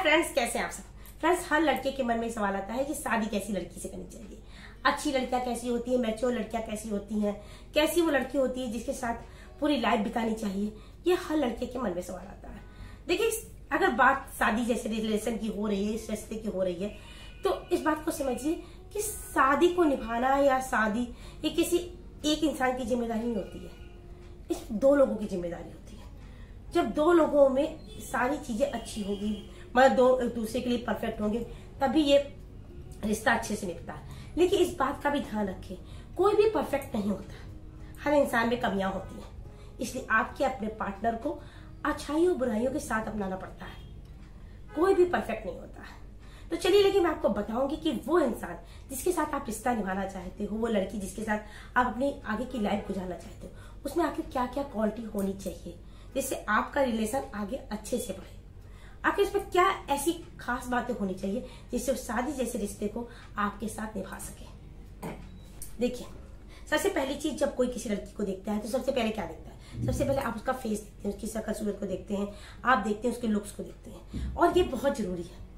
Friends, कैसे हैं आप सब। फ्रेंड्स, हर लड़के के मन में सवाल आता है कि शादी कैसी लड़की से करनी चाहिए। अच्छी लड़कियां कैसी होती है, मैच्योर लड़कियां कैसी होती हैं, कैसी वो लड़की होती है जिसके साथ पूरी लाइफ बितानी चाहिए। ये हर लड़के के मन में सवाल आता है। देखिए, अगर बात शादी जैसे रिलेशन की हो रही है, इस रिश्ते की हो रही है, तो इस बात को समझिए कि शादी को निभाना या शादी ये किसी एक इंसान की जिम्मेदारी नहीं होती है, इस दो लोगों की जिम्मेदारी होती है। जब दो लोगों में सारी चीजें अच्छी होगी, मतलब दो एक दूसरे के लिए परफेक्ट होंगे, तभी ये रिश्ता अच्छे से निभता है। लेकिन इस बात का भी ध्यान रखें, कोई भी परफेक्ट नहीं होता, हर इंसान में कमियां होती हैं। इसलिए आपके अपने पार्टनर को अच्छाइयों बुराइयों के साथ अपनाना पड़ता है। कोई भी परफेक्ट नहीं होता है। तो चलिए, लेकिन मैं आपको बताऊंगी कि वो इंसान जिसके साथ आप रिश्ता निभाना चाहते हो, वो लड़की जिसके साथ आप अपनी आगे की लाइफ गुजारना चाहते हो, उसमें आखिर क्या क्या क्वालिटी होनी चाहिए जिससे आपका रिलेशन आगे अच्छे से बढ़े। आखिर इसमें क्या ऐसी खास बातें होनी चाहिए जिससे शादी जैसे रिश्ते को आपके साथ निभा सके। देखिए, सबसे पहली चीज, जब कोई किसी लड़की को देखता है तो सबसे पहले क्या देखता है? सबसे पहले आप उसका फेस देखते हैं, उसकी शक्ल सूरत को देखते हैं, आप देखते हैं उसके लुक्स को देखते हैं। और ये बहुत जरूरी है।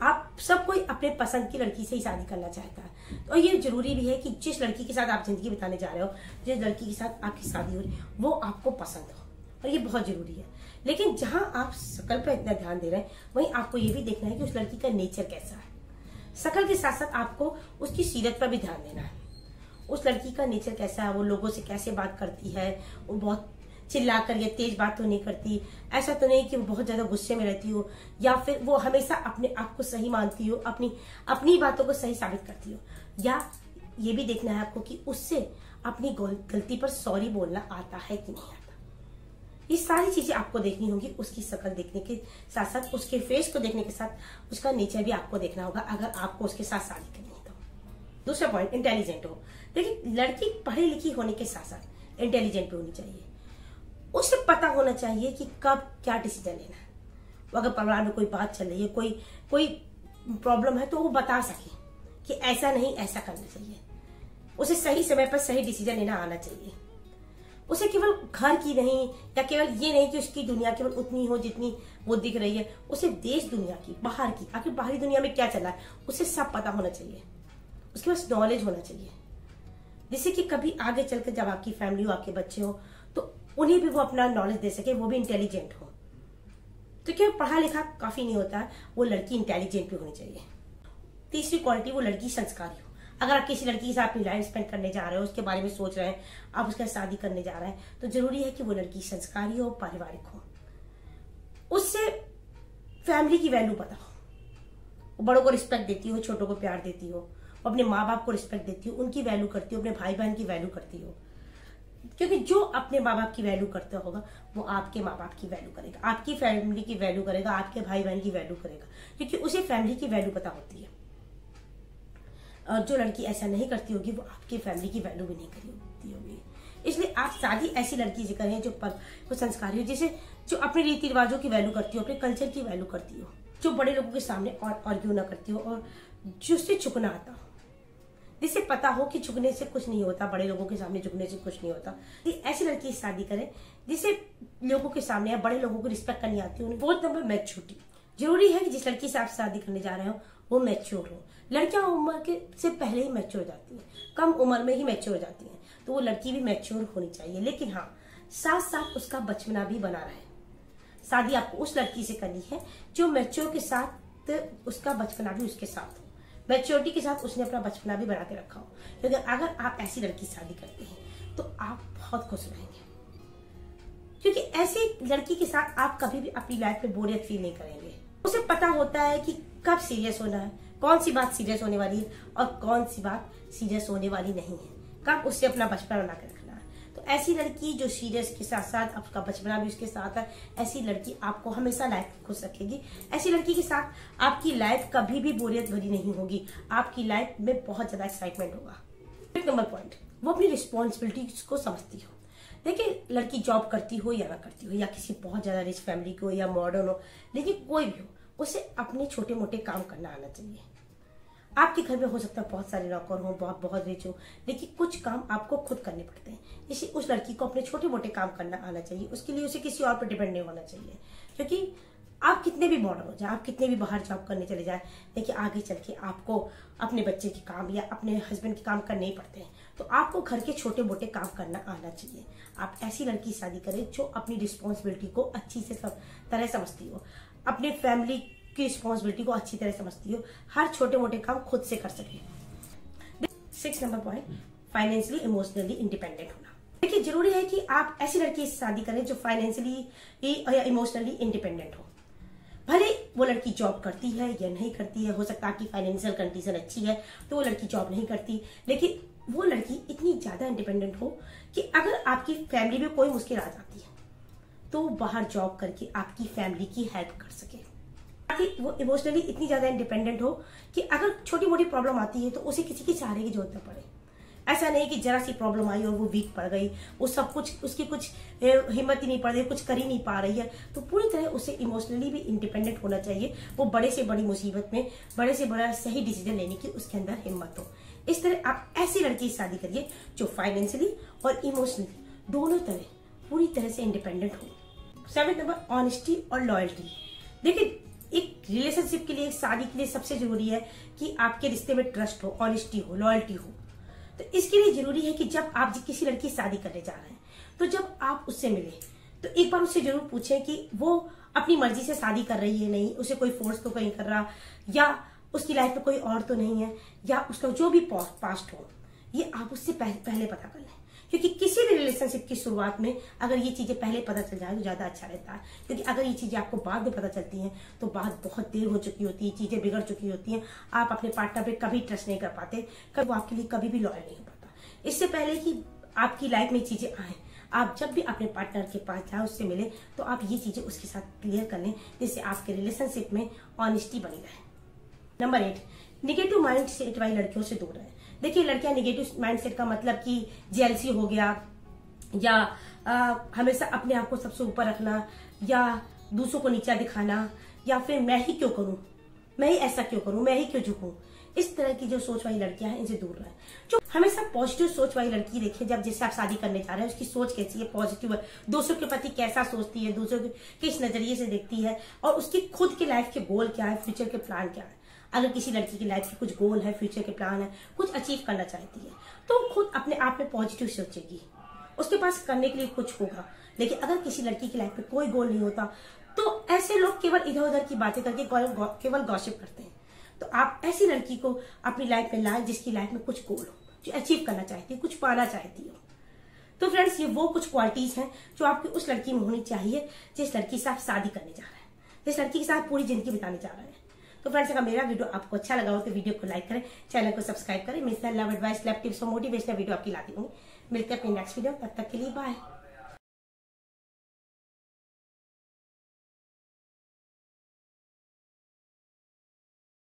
आप सब कोई अपने पसंद की लड़की से ही शादी करना चाहता है, तो ये जरूरी भी है कि जिस लड़की के साथ आप जिंदगी बिताने जा रहे हो, जिस लड़की के साथ आपकी शादी हो रही है, वो आपको पसंद हो, और ये बहुत जरूरी है। लेकिन जहां आप शक्ल पर इतना ध्यान दे रहे हैं, वहीं आपको ये भी देखना है कि उस लड़की का नेचर कैसा है। शक्ल के साथ साथ आपको उसकी सीरत पर भी ध्यान देना है। उस लड़की का नेचर कैसा है, वो लोगों से कैसे बात करती है, वो बहुत चिल्ला कर या तेज बात तो नहीं करती, ऐसा तो नहीं कि वो बहुत ज्यादा गुस्से में रहती हो, या फिर वो हमेशा अपने आप को सही मानती हो, अपनी बातों को सही साबित करती हो। या ये भी देखना है आपको कि उससे अपनी गलती पर सॉरी बोलना आता है कि नहीं आता। ये सारी चीजें आपको देखनी होगी। उसकी शक्ल देखने के साथ साथ, उसके फेस को देखने के साथ, उसका नेचर भी आपको देखना होगा अगर आपको उसके साथ शादी करनी है तो। दूसरा पॉइंट, इंटेलिजेंट हो। देखिए, लड़की पढ़ी लिखी होने के साथ साथ इंटेलिजेंट भी होनी चाहिए। उसे पता होना चाहिए कि कब क्या डिसीजन लेना है। अगर परिवार में कोई बात चल रही है, कोई प्रॉब्लम है, तो वो बता सके कि ऐसा नहीं, ऐसा करना चाहिए। उसे सही समय पर सही डिसीजन लेना आना चाहिए। उसे केवल घर की नहीं, या केवल ये नहीं कि उसकी दुनिया केवल उतनी हो जितनी वो दिख रही है, उसे देश दुनिया की, बाहर की, आखिर बाहरी दुनिया में क्या चल रहा है, उसे सब पता होना चाहिए। उसके पास नॉलेज होना चाहिए, जिससे कि कभी आगे चलकर जब आपकी फैमिली हो, आपके बच्चे हो, तो उन्हें भी वो अपना नॉलेज दे सके, वो भी इंटेलिजेंट हो। तो केवल पढ़ा लिखा काफी नहीं होता, वो लड़की इंटेलिजेंट भी होनी चाहिए। तीसरी क्वालिटी, वो लड़की संस्कारी हो। अगर आप किसी लड़की के साथ अपनी लाइफ स्पेंड करने जा रहे हो, उसके बारे में सोच रहे हैं, आप उसके साथ शादी करने जा रहे हैं, तो जरूरी है कि वो लड़की संस्कारी हो, पारिवारिक हो, उससे फैमिली की वैल्यू पता हो, वो बड़ों को रिस्पेक्ट देती हो, छोटों को प्यार देती हो, वो अपने माँ बाप को रिस्पेक्ट देती हो, उनकी वैल्यू करती हो, अपने भाई बहन की वैल्यू करती हो। क्योंकि जो अपने माँ बाप की वैल्यू करता होगा, वो आपके माँ बाप की वैल्यू करेगा, आपकी फैमिली की वैल्यू करेगा, आपके भाई बहन की वैल्यू करेगा, क्योंकि उसे फैमिली की वैल्यू पता होती है। और जो लड़की ऐसा नहीं करती होगी, वो आपकी फैमिली की वैल्यू भी नहीं करती होगी। इसलिए आप शादी ऐसी लड़की से करें जो संस्कारी हो, जिसे जो अपने रीति रिवाजों की वैल्यू करती हो, अपने कल्चर की वैल्यू करती हो, जो बड़े लोगों के सामने और आर्ग्यू ना करती हो, और जिससे झुकना आता हो, जिसे पता हो कि झुकने से कुछ नहीं होता, बड़े लोगों के सामने झुकने से कुछ नहीं होता। ऐसी लड़की से शादी करें जिसे लोगों के सामने या बड़े लोगों को रिस्पेक्ट करनी आती हो। Fourth number, maturity. जरूरी है कि जिस लड़की से आप शादी करने जा रहे हो, वो मैच्योर हो। लड़कियां उम्र के से पहले ही मैच्योर हो जाती हैं, कम उम्र में ही मैच्योर हो जाती हैं, तो वो लड़की भी मैच्योर होनी चाहिए। लेकिन हाँ, साथ साथ उसका बचपना भी बना रहे। शादी आपको उस लड़की से करनी है जो मैच्योर के साथ उसका बचपना भी उसके साथ हो, मैच्योरिटी के साथ उसने अपना बचपना भी बना के रखा हो। क्योंकि अगर आप ऐसी लड़की से शादी करते हैं तो आप बहुत खुश रहेंगे, क्योंकि ऐसी लड़की के साथ आप कभी भी अपनी लाइफ में बोरियत फील नहीं करेंगे। उसे पता होता है कि कब सीरियस होना है, कौन सी बात सीरियस होने वाली है और कौन सी बात सीरियस होने वाली नहीं है, कब उससे अपना बचपना बना के रखना है। तो ऐसी लड़की जो सीरियस के साथ साथ आपका बचपना भी उसके साथ है, ऐसी लड़की आपको हमेशा लाइफ में खुश रखेगी। ऐसी लड़की के साथ आपकी लाइफ कभी भी बोरियत भरी नहीं होगी, आपकी लाइफ में बहुत ज्यादा एक्साइटमेंट होगा। फिफ्थ नंबर पॉइंट, वो अपनी रिस्पॉन्सिबिलिटीज को समझती हो। देखिए, लड़की जॉब करती हो या ना करती हो, या किसी बहुत ज्यादा रिच फैमिली की हो या मॉडर्न हो, लेकिन कोई भी हो, उसे अपने छोटे मोटे काम करना आना चाहिए। आपके घर में हो सकता है बहुत सारे नौकर हो, बहुत रिच हो, लेकिन कुछ काम आपको खुद करने पड़ते हैं। इसी उस लड़की को अपने छोटे मोटे काम करना आना चाहिए। उसके लिए उसे किसी और पर डिपेंड नहीं होना चाहिए, क्योंकि आप कितने भी मॉडर्न हो जाए, आप कितने भी बाहर जॉब करने चले जाए, देखिए आगे चल के आपको अपने बच्चे के काम या अपने हस्बैंड के काम करने ही पड़ते हैं, तो आपको घर के छोटे मोटे काम करना आना चाहिए। आप ऐसी लड़की की शादी करें जो अपनी रिस्पॉन्सिबिलिटी को अच्छी से तरह समझती हो, अपने फैमिली की रिस्पॉन्सिबिलिटी को अच्छी तरह समझती हो, हर छोटे मोटे काम खुद से कर सके। 6 number point, financially emotionally independent होना। देखिए जरूरी है कि आप ऐसी लड़की से शादी करें जो फाइनेंशियली या इमोशनली इंडिपेंडेंट हो। भले वो लड़की जॉब करती है या नहीं करती है, हो सकता है कि फाइनेंशियल कंडीशन अच्छी है तो वो लड़की जॉब नहीं करती, लेकिन वो लड़की इतनी ज्यादा इंडिपेंडेंट हो कि अगर आपकी फैमिली में कोई मुश्किल आ जाती है तो वो बाहर जॉब करके आपकी फैमिली की हेल्प कर सके। ताकि वो इमोशनली इतनी ज्यादा इंडिपेंडेंट हो कि अगर छोटी मोटी प्रॉब्लम आती है तो उसे किसी के सहारे की जरूरत न पड़े। ऐसा नहीं कि जरा सी प्रॉब्लम आई और वो वीक पड़ गई, वो सब कुछ उसकी कुछ हिम्मत ही नहीं पड़ रही, कुछ कर ही नहीं पा रही है, तो पूरी तरह उसे इमोशनली भी इंडिपेंडेंट होना चाहिए। वो बड़े से बड़ी मुसीबत में बड़े से बड़ा सही डिसीजन लेने की उसके अंदर हिम्मत हो। इस तरह आप ऐसी लड़की से शादी करिए जो फाइनेंशियली और इमोशनली दोनों तरह पूरी तरह से इंडिपेंडेंट हो। 7 नंबर, ऑनेस्टी और लॉयल्टी। देखिए एक रिलेशनशिप के लिए, एक शादी के लिए सबसे जरूरी है कि आपके रिश्ते में ट्रस्ट हो, ऑनेस्टी हो, लॉयल्टी हो। तो इसके लिए जरूरी है कि जब आप किसी लड़की से शादी करने जा रहे हैं तो जब आप उससे मिले तो एक बार उससे जरूर पूछें कि वो अपनी मर्जी से शादी कर रही है, नहीं उसे कोई फोर्स तो नहीं कर रहा, या उसकी लाइफ में कोई और तो नहीं है, या उसका जो भी पास्ट हो ये आप उससे पहले पता कर लें। क्योंकि किसी भी रिलेशनशिप की शुरुआत में अगर ये चीजें पहले पता चल जाए तो ज्यादा अच्छा रहता है। क्योंकि अगर ये चीजें आपको बाद में पता चलती हैं तो बात बहुत देर हो चुकी होती है, चीजें बिगड़ चुकी होती हैं, आप अपने पार्टनर पे कभी ट्रस्ट नहीं कर पाते, कभी वो आपके लिए कभी भी लॉयल नहीं हो पाता। इससे पहले कि आपकी लाइफ में चीजें आए, आप जब भी अपने पार्टनर के पास जाए, उससे मिले, तो आप ये चीजें उसके साथ क्लियर कर लें जिससे आपके रिलेशनशिप में ऑनेस्टी बनी रहे। नंबर 8, निगेटिव माइंड सेट वाली लड़कियों से दूर रहे। देखिए लड़कियां निगेटिव माइंडसेट का मतलब कि जेलसी हो गया, या हमेशा अपने आप को सबसे ऊपर रखना, या दूसरों को नीचा दिखाना, या फिर मैं ही क्यों करूं, मैं ही ऐसा क्यों करूं, मैं ही क्यों झुकूं, इस तरह की जो सोच वाली लड़कियां हैं इनसे दूर रहें। जो हमेशा पॉजिटिव सोच वाली लड़की देखिए, जब जिससे आप शादी करने जा रहे हैं उसकी सोच कैसी है, पॉजिटिव है, दूसरों के प्रति कैसा सोचती है, दूसरों को किस नजरिए से देखती है, और उसकी खुद के लाइफ के गोल क्या है, फ्यूचर के प्लान क्या है। अगर किसी लड़की की लाइफ के कुछ गोल है, फ्यूचर के प्लान है, कुछ अचीव करना चाहती है, तो खुद अपने आप में पॉजिटिव सोचेगी, उसके पास करने के लिए कुछ होगा। लेकिन अगर किसी लड़की की लाइफ में कोई गोल नहीं होता तो ऐसे लोग केवल इधर उधर की बातें करके केवल गॉसिप करते हैं। तो आप ऐसी लड़की को अपनी लाइफ में लाएं जिसकी लाइफ में कुछ गोल हो, जो अचीव करना चाहती है, कुछ पाना चाहती हो। तो फ्रेंड्स ये वो कुछ क्वालिटीज हैं जो आपकी उस लड़की में होनी चाहिए जिस लड़की से आप शादी करने जा रहे हैं, जिस लड़की के साथ पूरी जिंदगी बिताने जा रहे हैं। तो फ्रेंड्स अगर मेरा वीडियो आपको अच्छा लगा हो तो वीडियो को लाइक करें, चैनल को सब्सक्राइब करें। मैं लव एडवाइस, लव टिप्स और मोटिवेशनल वीडियो आपकी लाती हूँ। मिलते हैं अपनी नेक्स्ट वीडियो, तब तक के लिए बाय।